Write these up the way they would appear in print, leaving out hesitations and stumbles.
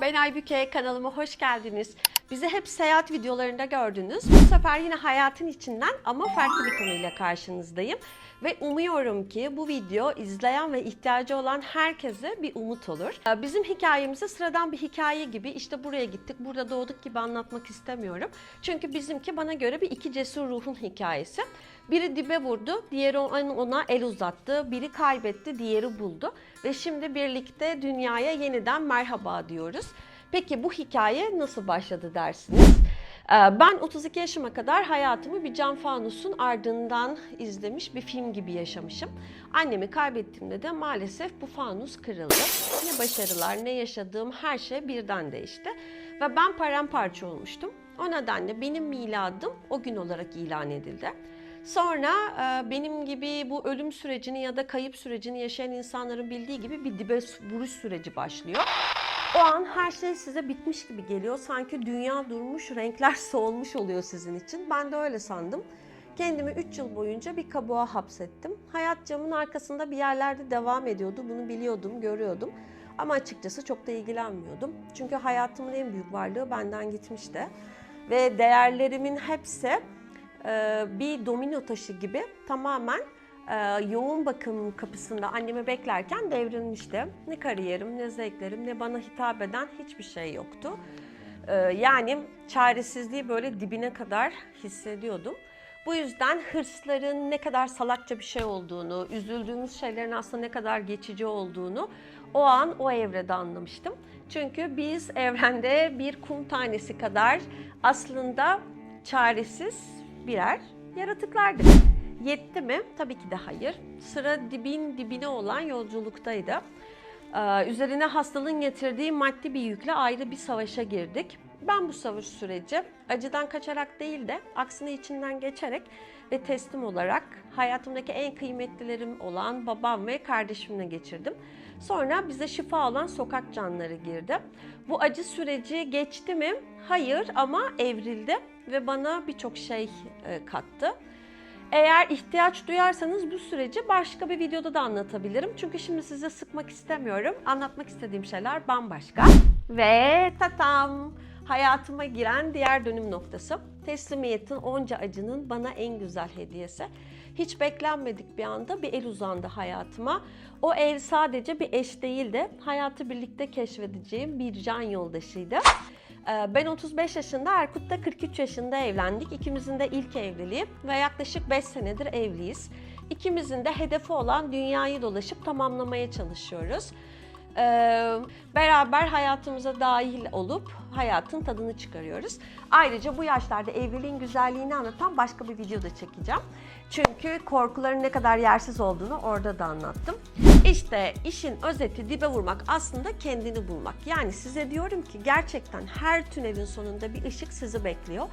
Ben Aybüke, kanalıma hoş geldiniz. Bizi hep seyahat videolarında gördünüz. Bu sefer yine hayatın içinden ama farklı bir konuyla karşınızdayım. Ve umuyorum ki bu video izleyen ve ihtiyacı olan herkese bir umut olur. Bizim hikayemizi sıradan bir hikaye gibi işte buraya gittik, burada doğduk gibi anlatmak istemiyorum. Çünkü bizimki bana göre bir iki cesur ruhun hikayesi. Biri dibe vurdu, diğeri ona el uzattı, biri kaybetti, diğeri buldu. Ve şimdi birlikte dünyaya yeniden merhaba diyoruz. Peki bu hikaye nasıl başladı dersiniz? Ben 32 yaşıma kadar hayatımı bir cam fanusun ardından izlemiş bir film gibi yaşamışım. Annemi kaybettiğimde de maalesef bu fanus kırıldı. Ne başarılar, ne yaşadığım her şey birden değişti. Ve ben paramparça olmuştum. O nedenle benim miladım o gün olarak ilan edildi. Sonra benim gibi bu ölüm sürecini ya da kayıp sürecini yaşayan insanların bildiği gibi bir dibe vuruş süreci başlıyor. O an her şey size bitmiş gibi geliyor. Sanki dünya durmuş, renkler solmuş oluyor sizin için. Ben de öyle sandım. Kendimi 3 yıl boyunca bir kabuğa hapsettim. Hayat camın arkasında bir yerlerde devam ediyordu. Bunu biliyordum, görüyordum. Ama açıkçası çok da ilgilenmiyordum. Çünkü hayatımın en büyük varlığı benden gitmişti. Ve değerlerimin hepsi bir domino taşı gibi tamamen yoğun bakım kapısında annemi beklerken devrilmişti. Ne kariyerim, ne zevklerim, ne bana hitap eden hiçbir şey yoktu. Yani çaresizliği böyle dibine kadar hissediyordum. Bu yüzden hırsların ne kadar salakça bir şey olduğunu, üzüldüğümüz şeylerin aslında ne kadar geçici olduğunu o an o evrede anlamıştım. Çünkü biz evrende bir kum tanesi kadar aslında çaresiz birer yaratıklardık. Yetti mi? Tabii ki de hayır. Sıra dibin dibine olan yolculuktaydı. Üzerine hastalığın getirdiği maddi bir yükle ayrı bir savaşa girdik. Ben bu savaş süreci acıdan kaçarak değil de aksine içinden geçerek ve teslim olarak hayatımdaki en kıymetlilerim olan babam ve kardeşimle geçirdim. Sonra bize şifa olan sokak canları girdi. Bu acı süreci geçti mi? Hayır, ama evrildi ve bana birçok şey kattı. Eğer ihtiyaç duyarsanız bu süreci başka bir videoda da anlatabilirim. Çünkü şimdi size sıkmak istemiyorum. Anlatmak istediğim şeyler bambaşka. Ve tatam! Hayatıma giren diğer dönüm noktası. Teslimiyetin, onca acının bana en güzel hediyesi. Hiç beklenmedik bir anda bir el uzandı hayatıma. O el sadece bir eş değil de hayatı birlikte keşfedeceğim bir can yoldaşıydı. Ben 35 yaşında, Erkut da 43 yaşında evlendik. İkimizin de ilk evliliği ve yaklaşık 5 senedir evliyiz. İkimizin de hedefi olan dünyayı dolaşıp tamamlamaya çalışıyoruz. Beraber hayatımıza dahil olup hayatın tadını çıkarıyoruz. Ayrıca bu yaşlarda evliliğin güzelliğini anlatan başka bir video da çekeceğim. Çünkü korkuların ne kadar yersiz olduğunu orada da anlattım. İşte işin özeti, dibe vurmak aslında kendini bulmak. Yani size diyorum ki gerçekten her tünelin sonunda bir ışık sizi bekliyor.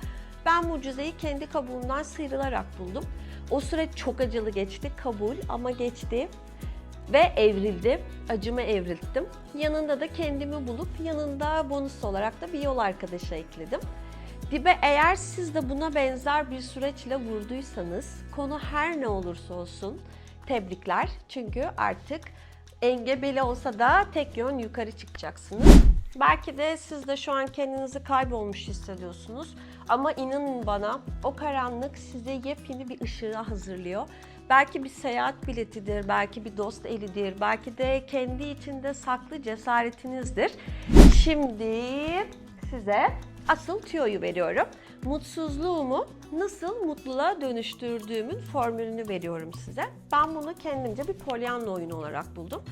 Ben mucizeyi kendi kabuğumdan sıyrılarak buldum. O süreç çok acılı geçti, kabul, ama geçti. Ve evrildi. Acımı evrilttim. Yanında da kendimi bulup yanında bonus olarak da bir yol arkadaşı ekledim. Dibe eğer siz de buna benzer bir süreçle vurduysanız, konu her ne olursa olsun tebrikler. Çünkü artık engebeli olsa da tek yön yukarı çıkacaksınız. Belki de siz de şu an kendinizi kaybolmuş hissediyorsunuz. Ama inanın bana, o karanlık size yepyeni bir ışığa hazırlıyor. Belki bir seyahat biletidir, belki bir dost elidir, belki de kendi içinde saklı cesaretinizdir. Şimdi size asıl tüyoyu veriyorum. Mutsuzluğumu nasıl mutluluğa dönüştürdüğümün formülünü veriyorum size. Ben bunu kendimce bir Pollyanna oyunu olarak buldum.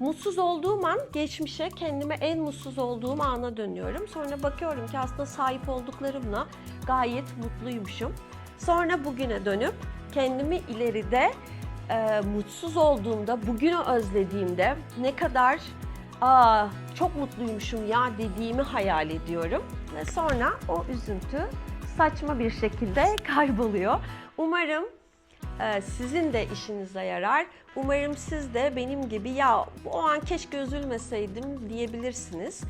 Mutsuz olduğum an geçmişe, kendime en mutsuz olduğum ana dönüyorum. Sonra bakıyorum ki aslında sahip olduklarımla gayet mutluymuşum. Sonra bugüne dönüp kendimi ileride mutsuz olduğumda, bugünü özlediğimde ne kadar çok mutluymuşum ya dediğimi hayal ediyorum. Ve sonra o üzüntü saçma bir şekilde kayboluyor. Umarım sizin de işinize yarar. Umarım siz de benim gibi ya o an keşke üzülmeseydim diyebilirsiniz.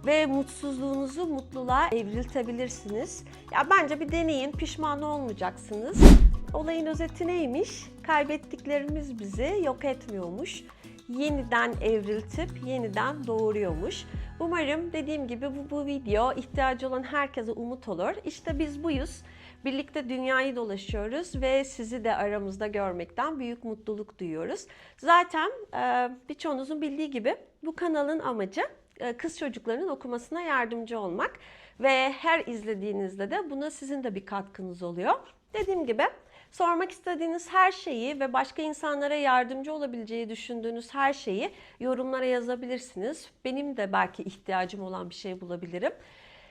Ve mutsuzluğunuzu mutluluğa evriltebilirsiniz. Ya bence bir deneyin, pişman olmayacaksınız. Olayın özeti neymiş? Kaybettiklerimiz bizi yok etmiyormuş. Yeniden evriltip yeniden doğuruyormuş. Umarım dediğim gibi bu video ihtiyacı olan herkese umut olur. İşte biz buyuz. Birlikte dünyayı dolaşıyoruz ve sizi de aramızda görmekten büyük mutluluk duyuyoruz. Zaten birçoğunuzun bildiği gibi bu kanalın amacı kız çocuklarının okumasına yardımcı olmak. Ve her izlediğinizde de buna sizin de bir katkınız oluyor. Dediğim gibi sormak istediğiniz her şeyi ve başka insanlara yardımcı olabileceği düşündüğünüz her şeyi yorumlara yazabilirsiniz. Benim de belki ihtiyacım olan bir şey bulabilirim.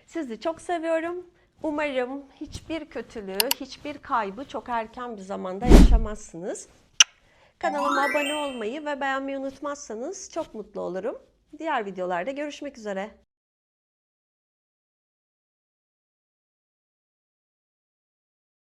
Sizi çok seviyorum. Umarım hiçbir kötülüğü, hiçbir kaybı çok erken bir zamanda yaşamazsınız. Kanalıma abone olmayı ve beğenmeyi unutmazsanız çok mutlu olurum. Diğer videolarda görüşmek üzere.